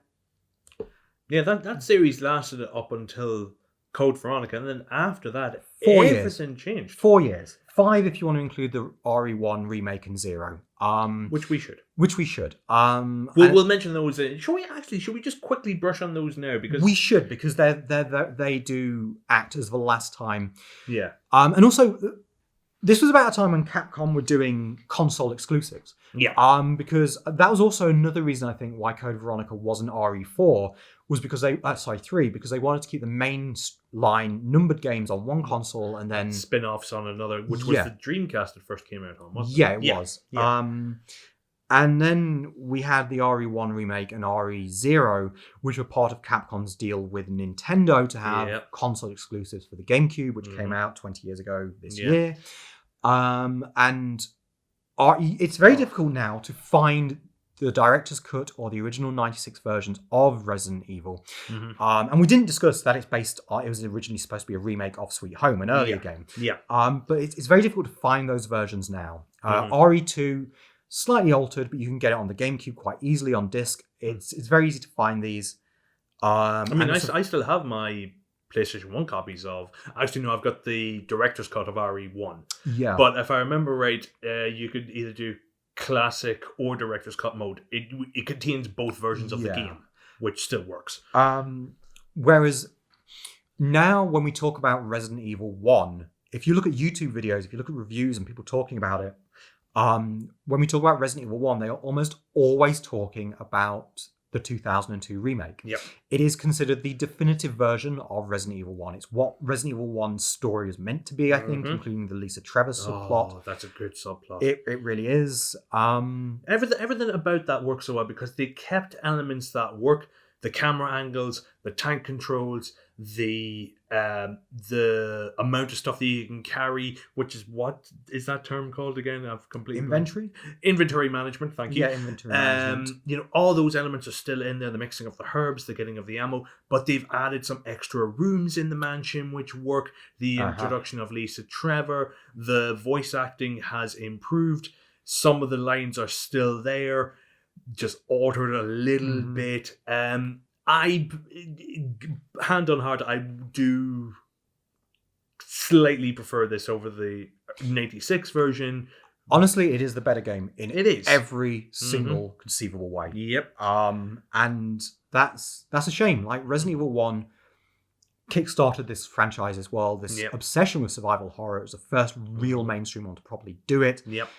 Yeah, that series lasted up until Code Veronica, and then after that, 4 years. Everything changed. 4 years. 5 if you want to include the RE1 remake and 0. Which we should. We'll mention those. Should we just quickly brush on those now? Because we should, because they do act as the last time. Yeah. And also... This was about a time when Capcom were doing console exclusives. Yeah. Because that was also another reason I think why Code Veronica wasn't RE4 was because 3, because they wanted to keep the main line numbered games on one console and then spin-offs on another, which was the Dreamcast that first came out on, wasn't it? Yeah, it was. Yeah. And then we had the RE1 remake and RE0, which were part of Capcom's deal with Nintendo to have console exclusives for the GameCube, which came out 20 years ago this year. And it's very difficult now to find the director's cut or the original 96 versions of Resident Evil. And we didn't discuss that it was originally supposed to be a remake of Sweet Home, an earlier game. Yeah. But it's very difficult to find those versions now. RE2, slightly altered, but you can get it on the GameCube quite easily on disc. It's very easy to find these. I still have my PlayStation 1 copies of... Actually, no, I've got the director's cut of RE1. Yeah. But if I remember right, you could either do classic or director's cut mode. It contains both versions of the game, which still works. Whereas now when we talk about Resident Evil 1, if you look at YouTube videos, if you look at reviews and people talking about it, when we talk about Resident Evil 1, they are almost always talking about the 2002 remake. Yep. It is considered the definitive version of Resident Evil 1. It's what Resident Evil 1's story is meant to be, I think, including the Lisa Trevor subplot. Oh, that's a good subplot. It really is. Everything about that works so well because they kept elements that work. The camera angles, the tank controls, the amount of stuff that you can carry, which is what is that term called again? I've completely inventory management. Thank you. Yeah, inventory management. All those elements are still in there. The mixing of the herbs, the getting of the ammo, but they've added some extra rooms in the mansion which work. The introduction of Lisa Trevor, the voice acting has improved. Some of the lines are still there, just altered a little bit. I, hand on heart, I do slightly prefer this over the 96 version. Honestly, it is the better game in every single Mm-hmm. conceivable way. Yep. And that's a shame. Like Resident Evil 1 kickstarted this franchise as well. This obsession with survival horror. It was the first real mainstream one to properly do it. Yep.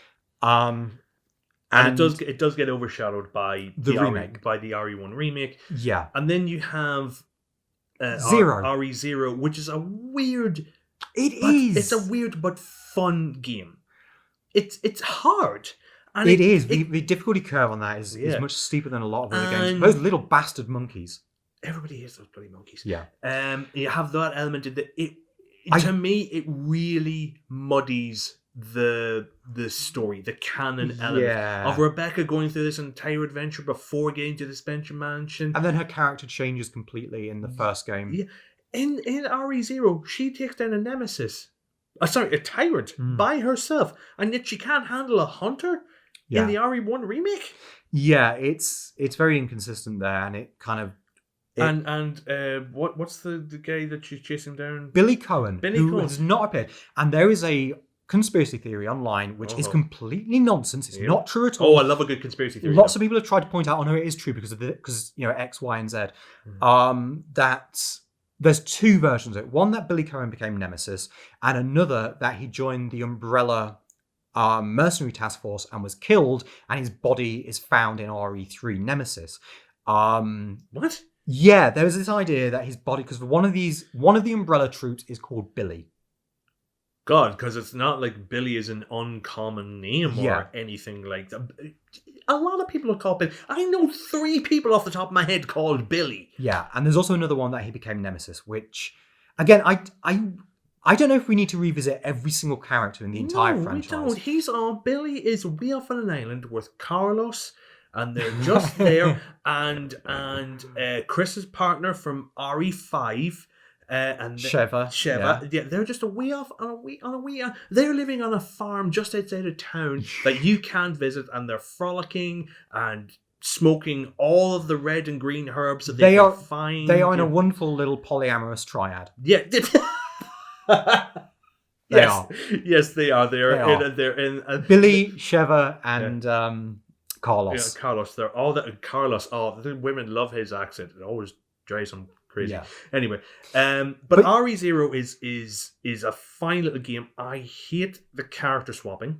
And it does get overshadowed by the remake, by the RE1 remake. Yeah. And then you have RE0, which is a weird. It's a weird but fun game. It's hard. And it is. The difficulty curve on that is much steeper than a lot of other games. Those little bastard monkeys. Everybody hates those bloody monkeys. Yeah. You have that element in to me, it really muddies the story, the canon element of Rebecca going through this entire adventure before getting to the Spencer Mansion. And then her character changes completely in the first game. Yeah. In RE0, she takes down a nemesis. A tyrant by herself, and yet she can't handle a hunter in the RE1 remake. Yeah, it's very inconsistent there, and it kind of. What's the guy that she's chasing down? Billy Cohen, who has not appeared, and there is a conspiracy theory online which is completely nonsense. It's not true at all. Oh, I love a good conspiracy theory. Lots of people have tried to point out, no, it is true because X, Y, and Z. That there's two versions of it. One that Billy Cohen became Nemesis, and another that he joined the Umbrella mercenary task force and was killed, and his body is found in RE3 Nemesis. What? Yeah, there was this idea that his body, because one of the Umbrella troops is called Billy. God, because it's not like Billy is an uncommon name or anything like that. A lot of people are called Billy. I know 3 people off the top of my head called Billy. Yeah, and there's also another one that he became Nemesis, which, again, I don't know if we need to revisit every single character in the entire franchise. No, we don't. Billy is way off on an island with Carlos, and they're just there, and Chris's partner from RE5, and Sheva, yeah, they're just way off on a wee. They're living on a farm just outside of town that you can't visit, and they're frolicking and smoking all of the red and green herbs that they can find. They are in a wonderful little polyamorous triad. Yeah. Yes, they are. They're in Billy, Sheva, and Carlos. Yeah, Carlos. They're all that. Carlos. Oh, the women love his accent. It always drives them crazy. Yeah. Anyway, but RE0 is a fine little game. I hate the character swapping.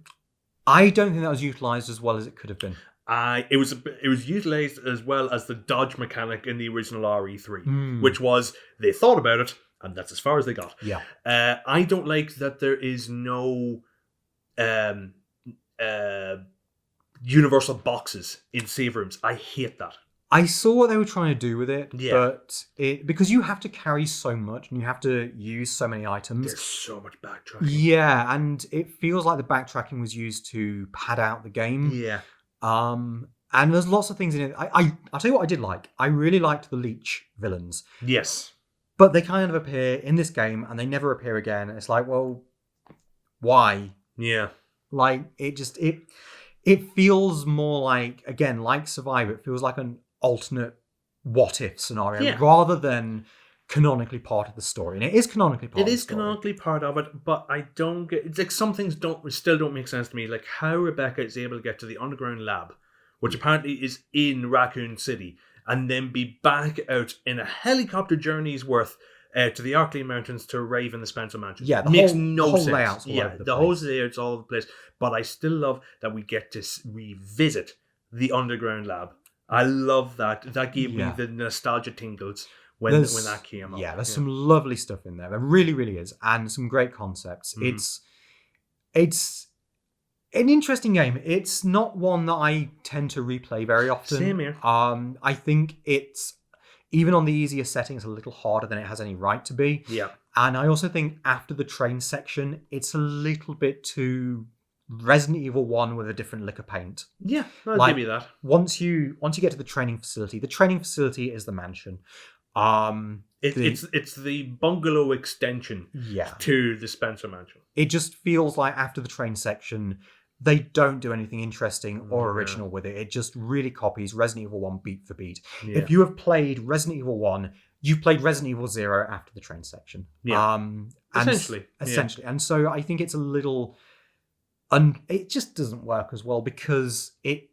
I don't think that was utilized as well as it could have been. It was utilized as well as the dodge mechanic in the original RE3, which was they thought about it, and that's as far as they got. Yeah. I don't like that there is no universal boxes in save rooms. I hate that. I saw what they were trying to do with it, but because you have to carry so much and you have to use so many items. There's so much backtracking. Yeah, and it feels like the backtracking was used to pad out the game. Yeah. And there's lots of things in it. I'll tell you what I did like. I really liked the Leech villains. Yes. But they kind of appear in this game and they never appear again. It's like, well, why? Yeah. Like, it feels more like, again, like Survivor, it feels like an alternate what-if scenario rather than canonically part of the story. And it is canonically part of the story. It is canonically part of it, but I don't get... It's like some things still don't make sense to me. Like how Rebecca is able to get to the underground lab, which apparently is in Raccoon City, and then be back out in a helicopter journey's worth to the Arkley Mountains to arrive in the Spencer Mansion. Yeah, makes whole no sense. Layout's all over the whole layout's all over the place. But I still love that we get to revisit the underground lab. I love that. That gave me the nostalgia tingles when that came up. Yeah, there's some lovely stuff in there. There really, really is, and some great concepts. It's an interesting game. It's not one that I tend to replay very often. Same here. I think it's, even on the easier settings, a little harder than it has any right to be. Yeah. And I also think after the train section, it's a little bit too Resident Evil 1 with a different lick of paint. Yeah, I'll give you that. Once you get to the training facility is the mansion. It's the bungalow extension to the Spencer Mansion. It just feels like after the train section, they don't do anything interesting or original with it. It just really copies Resident Evil 1 beat for beat. Yeah. If you have played Resident Evil 1, you've played Resident Evil 0 after the train section. Yeah. Essentially. And so I think it's a little... it just doesn't work as well because it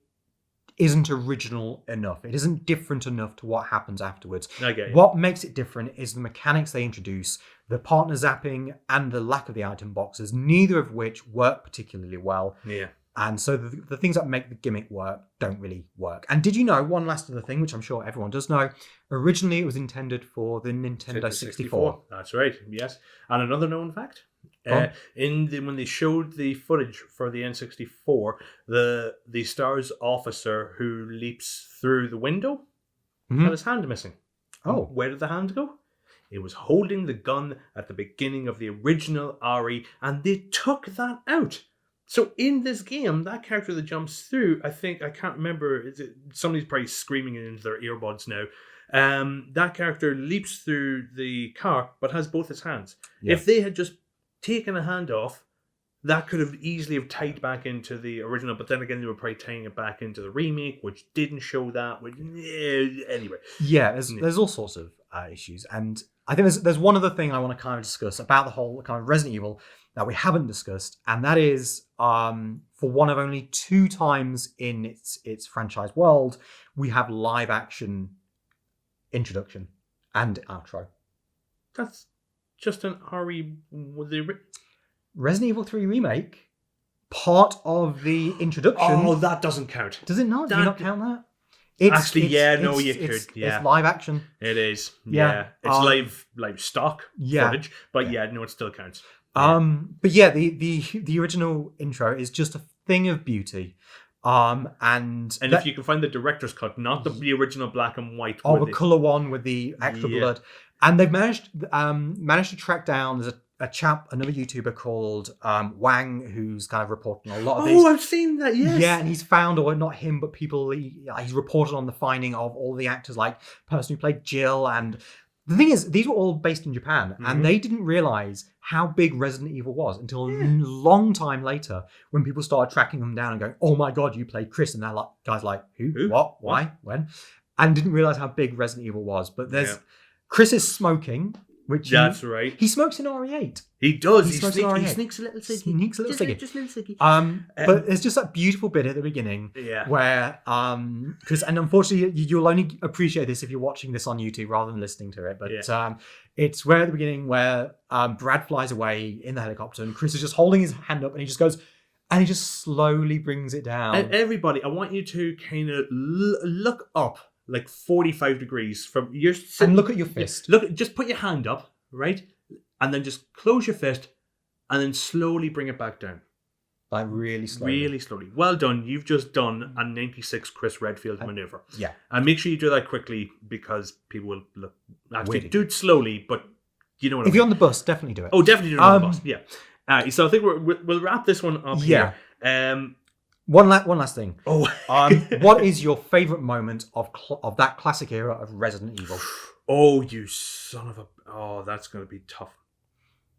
isn't original enough. It isn't different enough to what happens afterwards. Okay. What makes it different is the mechanics they introduce, the partner zapping, and the lack of the item boxes, neither of which work particularly well. Yeah. And so the things that make the gimmick work don't really work. And did you know, one last other thing, which I'm sure everyone does know, originally it was intended for the Nintendo 64. That's right, yes. And another known fact, when they showed the footage for the N64, the STARS officer who leaps through the window had his hand missing. Oh. Where did the hand go? It was holding the gun at the beginning of the original RE, and they took that out So in this game, that character that jumps through, I can't remember. Is it somebody's probably screaming it into their earbuds now? That character leaps through the car, but has both his hands. Yeah. If they had just taken a hand off, that could have easily have tied back into the original. But then again, they were probably tying it back into the remake, which didn't show that. Anyway. Yeah, there's all sorts of issues, and I think there's one other thing I want to kind of discuss about the whole kind of Resident Evil that we haven't discussed, and that is for one of only 2 times in its franchise world, we have live action introduction and outro. That's just an Resident Evil 3 Remake, part of the introduction. Oh, that doesn't count. Does it not? Do you not count that? You could. Yeah, it's live action. It is. Yeah. It's live stock footage, but it still counts. But yeah, the original intro is just a thing of beauty. And if you can find the director's cut, not the original black and white. The color one with the extra blood, and they've managed to track down. There's another YouTuber called Wang, who's kind of reporting a lot of these. Oh, I've seen that. Yes. Yeah, and he's found, or not him, but people. He's reported on the finding of all the actors, like the person who played Jill. And the thing is, these were all based in Japan, and they didn't realize how big Resident Evil was until a long time later, when people started tracking them down and going, "Oh my god, you played Chris!" And they're like, guys, like, who? What? Why? When? And didn't realize how big Resident Evil was. But there's Chris is smoking. That's right. He smokes in RE8. He does. He sneaks a little ciggy. Sneaks a little ciggy. Just a little ciggy. But there's just that beautiful bit at the beginning where, because, and unfortunately, you'll only appreciate this if you're watching this on YouTube rather than listening to it. But it's where at the beginning where Brad flies away in the helicopter and Chris is just holding his hand up and he just goes, and he just slowly brings it down. And everybody, I want you to kind of look up. Like 45 degrees from your and look at your fist. Just put your hand up, right? And then just close your fist and then slowly bring it back down. Like really slowly. Really slowly. Well done. You've just done a 96 Chris Redfield maneuver. Yeah. And make sure you do that quickly because people will look. Actually, do it slowly, but you know what I mean. If you're on the bus, definitely do it. Oh, definitely do it on the bus. Yeah. So I think we'll wrap this one up here. One last thing. Oh, what is your favorite moment of that classic era of Resident Evil? Oh, you son of a! Oh, that's going to be tough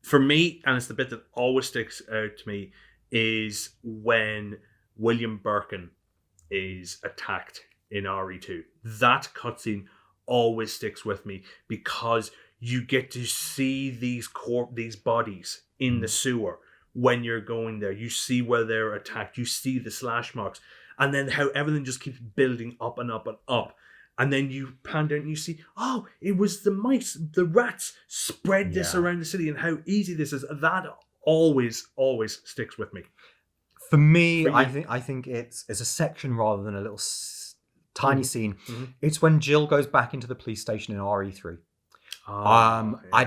for me. And it's the bit that always sticks out to me is when William Birkin is attacked in RE2. That cutscene always sticks with me because you get to see these bodies in the sewer. When you're going there, you see where they're attacked, you see the slash marks, and then how everything just keeps building up and up and up. And then you pan down and you see, oh, it was the mice, the rats spread this around the city and how easy this is. That always sticks with me. For me, I think it's a section rather than a little tiny scene. Mm-hmm. It's when Jill goes back into the police station in RE3.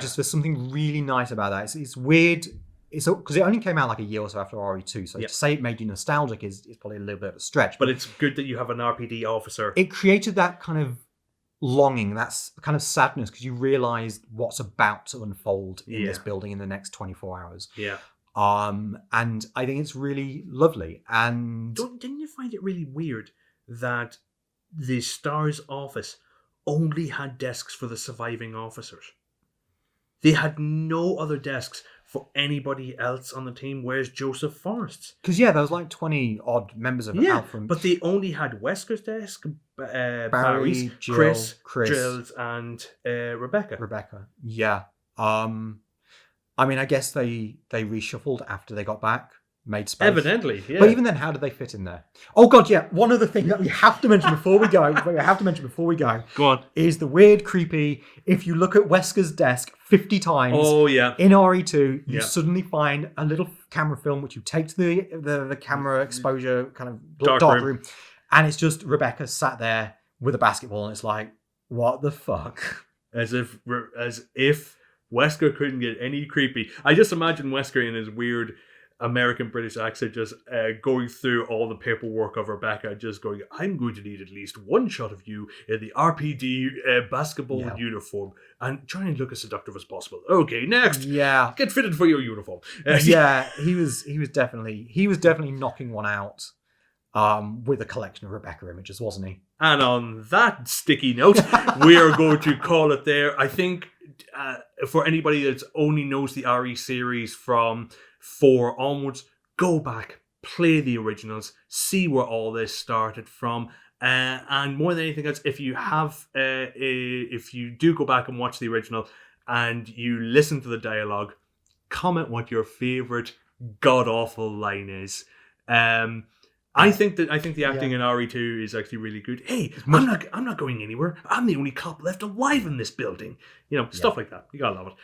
There's something really nice about that. It's weird. Because it only came out like a year or so after RE2, so to say it made you nostalgic is probably a little bit of a stretch. But it's good that you have an RPD officer. It created that kind of longing, that's kind of sadness, because you realise what's about to unfold in this building in the next 24 hours. Yeah. And I think it's really lovely. And didn't you find it really weird that the STARS office only had desks for the surviving officers? They had no other desks for anybody else on the team. Where's Joseph Forrest's? Because there was like 20 odd members of Alpha. But they only had Wesker's desk, Barry's, Jill, Chris, Jill's, and Rebecca. Yeah. I guess they reshuffled after they got back. Made space. Evidently, yeah. But even then, how did they fit in there? Oh god, yeah. One other thing that we have to mention before we go. Go on. Is the weird, creepy. If you look at Wesker's desk 50 times. Oh yeah. In RE2, you suddenly find a little camera film which you take to the camera exposure kind of dark room, and it's just Rebecca sat there with a basketball, and it's like, what the fuck? As if Wesker couldn't get any creepy. I just imagine Wesker in his weird American British accent, just going through all the paperwork of Rebecca, just going, I'm going to need at least one shot of you in the RPD basketball uniform and try and look as seductive as possible. Okay, next. Yeah. Get fitted for your uniform. Yeah, he was definitely knocking one out with a collection of Rebecca images, wasn't he? And on that sticky note, we are going to call it there. I think for anybody that only knows the RE series from 4 onwards, go back, play the originals, see where all this started from. And more than anything else, if you do go back and watch the original and you listen to the dialogue, comment what your favorite god awful line is. I think the acting in RE2 is actually really good. Hey, I'm not going anywhere. I'm the only cop left alive in this building. Stuff like that. You gotta love it.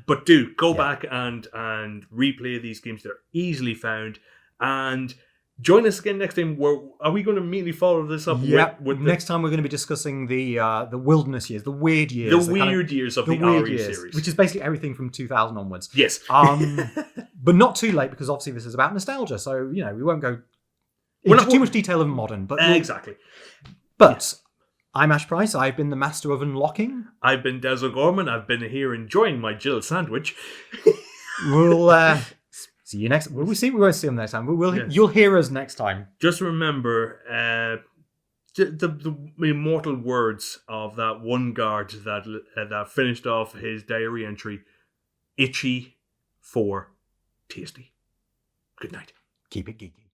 But do go back and replay these games. They're easily found. And join us again next time. Are we going to immediately follow this up? With next time we're going to be discussing the wilderness years, the weird years, years of the RE years, series, which is basically everything from 2000 onwards. Yes. But not too late, because obviously this is about nostalgia. So we won't go into too much detail of modern, but exactly. But I'm Ash Price. I've been the master of unlocking. I've been Des O'Gorman. I've been here enjoying my Jill sandwich. We'll see you next. We won't see them next time. You'll hear us next time. Just remember the immortal words of that one guard that finished off his diary entry: itchy for tasty. Good night. Keep it geeky.